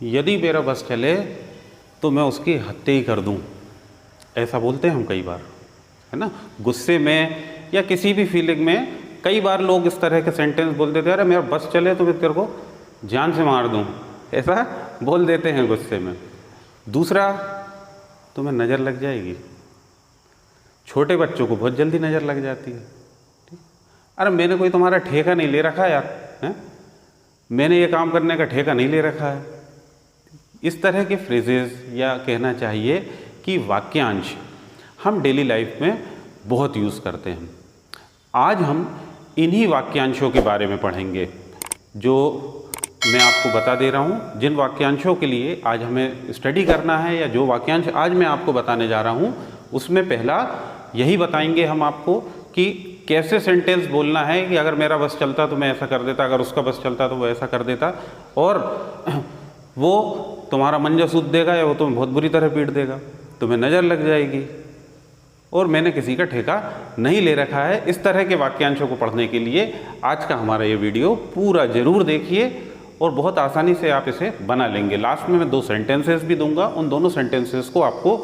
यदि मेरा बस चले तो मैं उसकी हत्या ही कर दूं, ऐसा बोलते हैं हम कई बार, है ना। गुस्से में या किसी भी फीलिंग में कई बार लोग इस तरह के सेंटेंस बोल देते हैं, अरे मेरा बस चले तो मैं तेरे को जान से मार दूं, ऐसा बोल देते हैं गुस्से में। दूसरा, तुम्हें नज़र लग जाएगी। छोटे बच्चों को बहुत जल्दी नज़र लग जाती है। ठीक, अरे मैंने कोई तुम्हारा ठेका नहीं ले रखा यार, हैं, मैंने ये काम करने का ठेका नहीं ले रखा है। इस तरह के फ्रेजेस या कहना चाहिए कि वाक्यांश हम डेली लाइफ में बहुत यूज़ करते हैं। आज हम इन्हीं वाक्यांशों के बारे में पढ़ेंगे जो मैं आपको बता दे रहा हूँ। जिन वाक्यांशों के लिए आज हमें स्टडी करना है या जो वाक्यांश आज मैं आपको बताने जा रहा हूँ, उसमें पहला यही बताएंगे हम आपको कि कैसे सेंटेंस बोलना है कि अगर मेरा बस चलता तो मैं ऐसा कर देता, अगर उसका बस चलता तो वो ऐसा कर देता, और वो तुम्हारा मंजा सूद देगा या वो तुम्हें बहुत बुरी तरह पीट देगा, तुम्हें नज़र लग जाएगी और मैंने किसी का ठेका नहीं ले रखा है। इस तरह के वाक्यांशों को पढ़ने के लिए आज का हमारा ये वीडियो पूरा ज़रूर देखिए और बहुत आसानी से आप इसे बना लेंगे। लास्ट में मैं 2 सेंटेंसेस भी दूंगा, उन दोनों सेंटेंसेस को आपको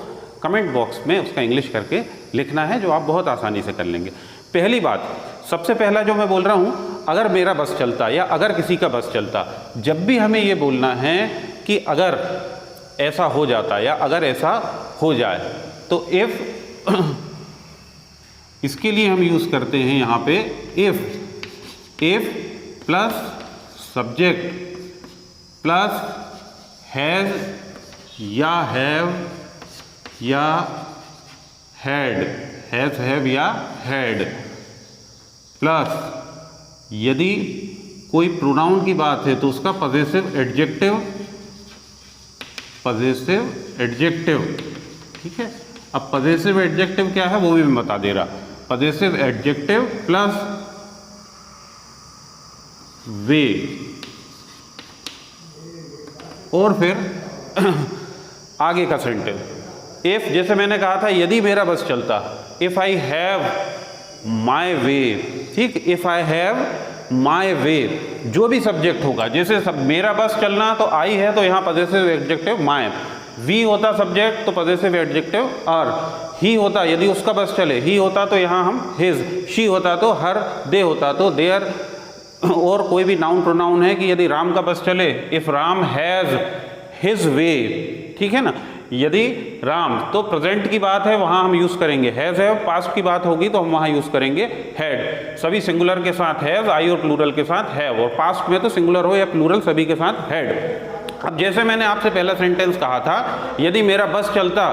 कमेंट बॉक्स में उसका इंग्लिश करके लिखना है, जो आप बहुत आसानी से कर लेंगे। पहली बात, सबसे पहला जो मैं बोल रहा हूँ, अगर मेरा बस चलता या अगर किसी का बस चलता, जब भी हमें ये बोलना है कि अगर ऐसा हो जाता या अगर ऐसा हो जाए, तो इफ़ इसके लिए हम यूज़ करते हैं यहाँ पे if plus subject plus has या हैव या हैड, हैज़ हैव या हैड, प्लस यदि कोई प्रोनाउन की बात है तो उसका पजेसिव एडजेक्टिव, ठीक है। अब पजेसिव एडजेक्टिव क्या है वो भी मैं बता दे रहा। पजेसिव एडजेक्टिव प्लस वे, और फिर आगे का सेंटेंस इफ, जैसे मैंने कहा था यदि मेरा बस चलता, इफ आई हैव माई वे, ठीक, इफ आई हैव माई वे, जो भी सब्जेक्ट होगा, जैसे सब मेरा बस चलना तो आई है तो यहाँ पजेसिव एडजेक्टिव माई, वी होता सब्जेक्ट तो पजेसिव एडजेक्टिव और ही होता, यदि उसका बस चले ही होता तो यहाँ हम हिज, शी होता तो हर, दे होता तो देयर, और कोई भी नाउन प्रोनाउन है कि यदि राम का बस चले, इफ राम हैज़ हिज वे, ठीक है ना। यदि राम, तो प्रेजेंट की बात है वहाँ हम यूज़ करेंगे हैज़ हैव, पास्ट की बात होगी तो हम वहाँ यूज़ करेंगे हैड। सभी सिंगुलर के साथ हैज़, आई और प्लूरल के साथ हैव, और पास्ट में तो सिंगुलर हो या प्लूरल सभी के साथ हैड। अब जैसे मैंने आपसे पहला सेंटेंस कहा था, यदि मेरा बस चलता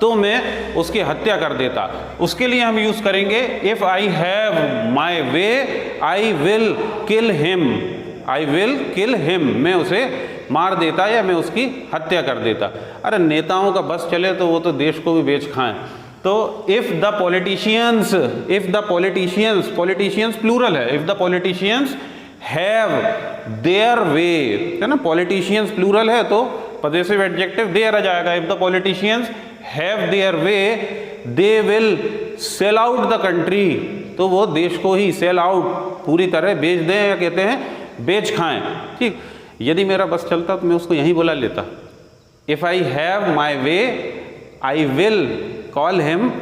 तो मैं उसकी हत्या कर देता, उसके लिए हम यूज़ करेंगे if I have my way I will kill him, I will kill him, मैं उसे मार देता या मैं उसकी हत्या कर देता। अरे नेताओं का बस चले तो वो तो देश को भी बेच खाएं। तो if the politicians, politicians plural है, if the politicians have their way, है ना, पॉलिटिशियंस प्लूरल है तो पजेसिव एडजेक्टिव देयर आ जाएगा। If the politicians have their way they will sell out the country, तो वो देश को ही सेल आउट, पूरी तरह बेच दें, या कहते हैं बेच खाएं, ठीक। यदि मेरा बस चलता तो मैं उसको यहीं बुला लेता, if I have my way I will call him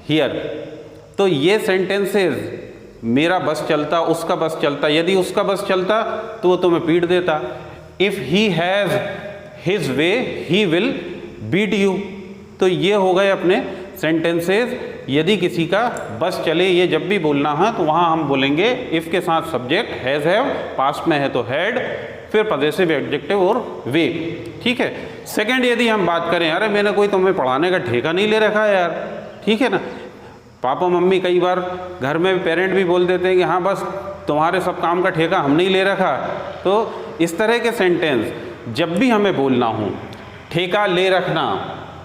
here. तो ये सेंटेंसेस, मेरा बस चलता, उसका बस चलता, यदि उसका बस चलता तो वो तुम्हें पीट देता, if he has his way he will beat you. तो ये हो गए अपने सेंटेंसेस, यदि किसी का बस चले, ये जब भी बोलना है तो वहाँ हम बोलेंगे इफ़ के साथ सब्जेक्ट हैज़ हैव, पास्ट में है तो हैड, फिर पजेसिव एडजेक्टिव और वे, ठीक है। सेकंड, यदि हम बात करें, अरे मैंने कोई तुम्हें पढ़ाने का ठेका नहीं ले रखा है यार, ठीक है ना। पापा मम्मी कई बार घर में पेरेंट भी बोल देते हैं कि हाँ बस तुम्हारे सब काम का ठेका हम नहीं ले रखा। तो इस तरह के सेंटेंस जब भी हमें बोलना हो, ठेका ले रखना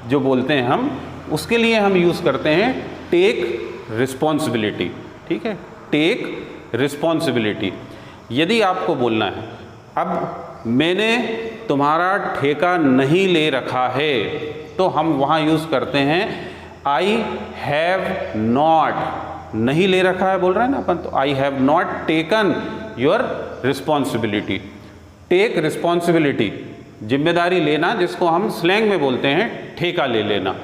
जो बोलते हैं हम, उसके लिए हम यूज़ करते हैं टेक रिस्पॉन्सिबिलिटी, ठीक है, टेक रिस्पॉन्सिबिलिटी। यदि आपको बोलना है अब मैंने तुम्हारा ठेका नहीं ले रखा है, तो हम वहाँ यूज़ करते हैं आई हैव नॉट, नहीं ले रखा है बोल रहे हैं ना अपन, तो I have not taken your responsibility. Take responsibility, जिम्मेदारी लेना, जिसको हम स्लैंग में बोलते हैं ठेका ले लेना।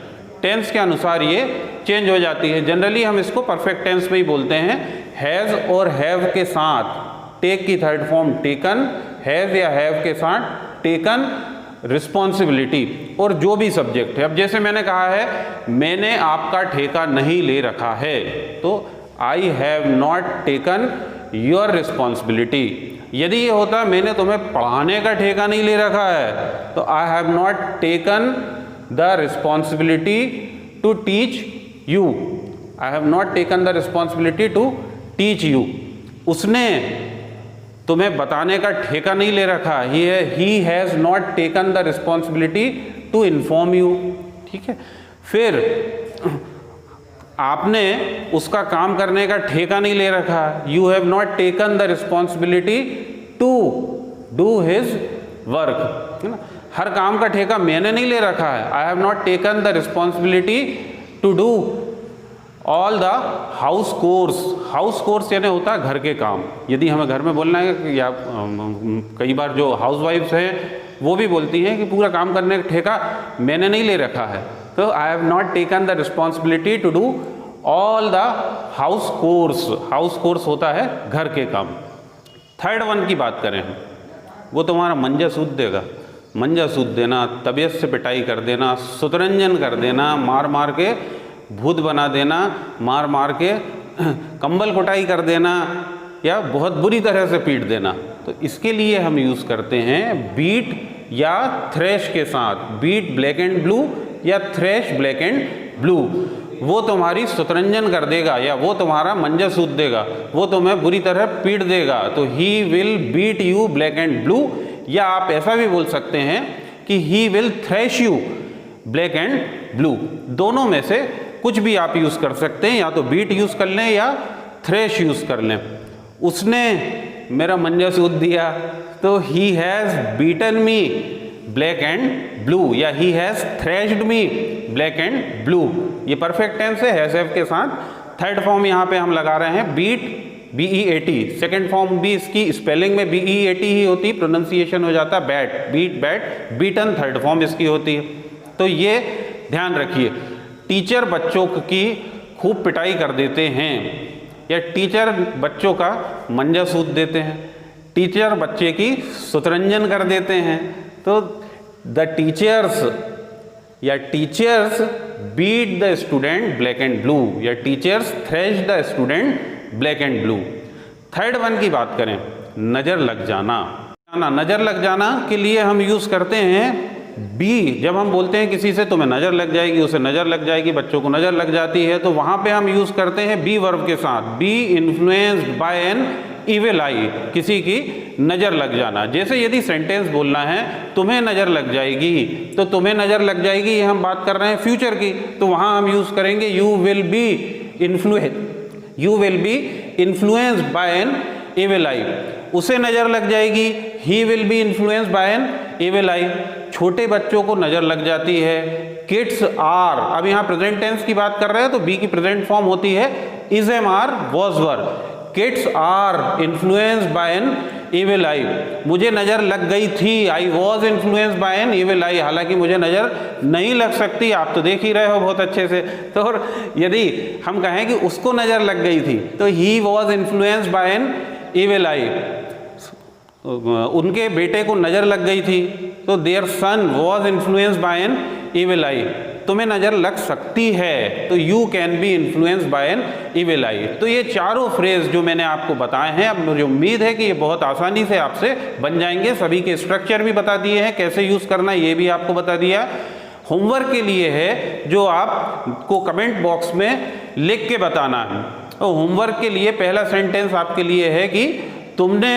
टेंस के अनुसार ये चेंज हो जाती है। जनरली हम इसको परफेक्ट टेंस में ही बोलते हैं। हैज़ और हैव के साथ टेक की थर्ड फॉर्म टेकन, हैज़ या हैव के साथ टेकन रिस्पॉन्सिबिलिटी और जो भी सब्जेक्ट है। अब जैसे मैंने कहा है मैंने आपका ठेका नहीं ले रखा है, तो I have not taken your responsibility. यदि ये होता मैंने तुम्हें पढ़ाने का ठेका नहीं ले रखा है, तो I have not taken the responsibility to teach you. I have not taken the responsibility to teach you. उसने तुम्हें बताने का ठेका नहीं ले रखा, he has not taken the responsibility to inform you. ठीक है, फिर आपने उसका काम करने का ठेका नहीं ले रखा, you have not taken the responsibility to do his work, है ना। हर काम का ठेका मैंने नहीं ले रखा है, I have not taken the responsibility to do all the house chores. House chores यानी होता है घर के काम। यदि हमें घर में बोलना है, या कई बार जो हाउस वाइफ्स हैं वो भी बोलती हैं कि पूरा काम करने का ठेका मैंने नहीं ले रखा है, तो I have not taken the responsibility to do all the house chores. House chores होता है घर के काम। थर्ड वन की बात करें हम, वो तुम्हारा मंजा सूद देगा। मंजा सूद देना, तबीयत से पिटाई कर देना, सुतरंजन कर देना, मार मार के भूत बना देना, मार मार के कंबल कुटाई कर देना, या बहुत बुरी तरह से पीट देना। तो इसके लिए हम यूज़ करते हैं बीट या थ्रेश के साथ। बीट ब्लैक एंड ब्लू या थ्रेश ब्लैक एंड ब्लू। वो तुम्हारी सुतरंजन कर देगा या वो तुम्हारा मंजा सूद देगा, वो तुम्हें बुरी तरह पीट देगा। तो he will beat you black and blue, या आप ऐसा भी बोल सकते हैं कि he will thrash you black and blue. दोनों में से कुछ भी आप यूज़ कर सकते हैं, या तो बीट यूज़ कर लें या थ्रेश यूज़ कर लें। उसने मेरा मंजा सूद दिया, तो he has beaten me black and blue, या he has thrashed me black and blue. ये परफेक्ट टेंस है, हैज़ हैव के साथ। थर्ड फॉर्म यहाँ पे हम लगा रहे हैं बीट, BEAT। सेकेंड फॉर्म भी इसकी स्पेलिंग में BEAT ही होती, प्रोनाउंसिएशन हो जाता bat, beat bat, beaten third form इसकी होती है। तो ये ध्यान रखिए। टीचर बच्चों की खूब पिटाई कर देते हैं, या टीचर बच्चों का मंजा सूद देते हैं, टीचर बच्चे की सुतरंजन कर देते हैं। तो द टीचर्स या teachers beat the student black and blue, या teachers thrash the student black and blue. Third one की बात करें, नज़र लग जाना। नज़र लग जाना के लिए हम यूज़ करते हैं बी। जब हम बोलते हैं किसी से तुम्हें नज़र लग जाएगी, उसे नज़र लग जाएगी, बच्चों को नज़र लग जाती है, तो वहाँ पे हम यूज़ करते हैं बी वर्ब के साथ। Be influenced by an evil eye, किसी की नज़र लग जाना। जैसे यदि सेंटेंस बोलना है तुम्हें नज़र लग जाएगी, तो तुम्हें नज़र लग जाएगी, ये हम बात कर रहे हैं फ्यूचर की, तो वहाँ हम यूज़ करेंगे you will be influenced by an evil eye. उसे नज़र लग जाएगी, he will be influenced by an evil eye. छोटे बच्चों को नज़र लग जाती है, किड्स आर। अब यहाँ प्रेजेंट टेंस की बात कर रहे हैं, तो बी की प्रेजेंट फॉर्म होती है is, am, are, was, were. Kids are influenced by an evil eye. मुझे नज़र लग गई थी, I was influenced by an evil eye. हालांकि मुझे नज़र नहीं लग सकती, आप तो देख ही रहे हो बहुत अच्छे से। तो यदि हम कहें कि उसको नज़र लग गई थी, तो he was influenced by an evil eye. उनके बेटे को नज़र लग गई थी, तो their son was influenced by an evil eye. तुम्हें नज़र लग सकती है, तो you can be influenced by an evil eye. तो ये चारों फ्रेज जो मैंने आपको बताए हैं, अब मुझे उम्मीद है कि ये बहुत आसानी से आपसे बन जाएंगे। सभी के स्ट्रक्चर भी बता दिए हैं, कैसे यूज़ करना ये भी आपको बता दिया। होमवर्क के लिए है जो आपको कमेंट बॉक्स में लिख के बताना है। तो होमवर्क के लिए पहला सेंटेंस आपके लिए है कि तुमने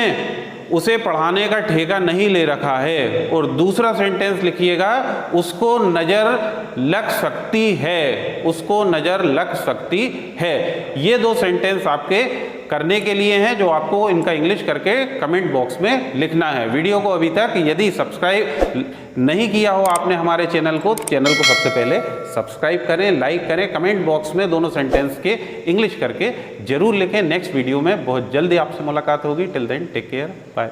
उसे पढ़ाने का ठेका नहीं ले रखा है, और दूसरा सेंटेंस लिखिएगा उसको नज़र लग सकती है, उसको नज़र लग सकती है। ये दो सेंटेंस आपके करने के लिए हैं, जो आपको इनका इंग्लिश करके कमेंट बॉक्स में लिखना है। वीडियो को अभी तक यदि सब्सक्राइब नहीं किया हो आपने हमारे चैनल को सबसे पहले सब्सक्राइब करें, लाइक करें, कमेंट बॉक्स में दोनों सेंटेंस के इंग्लिश करके जरूर लिखें। नेक्स्ट वीडियो में बहुत जल्दी आपसे मुलाकात होगी। Till then take care, bye.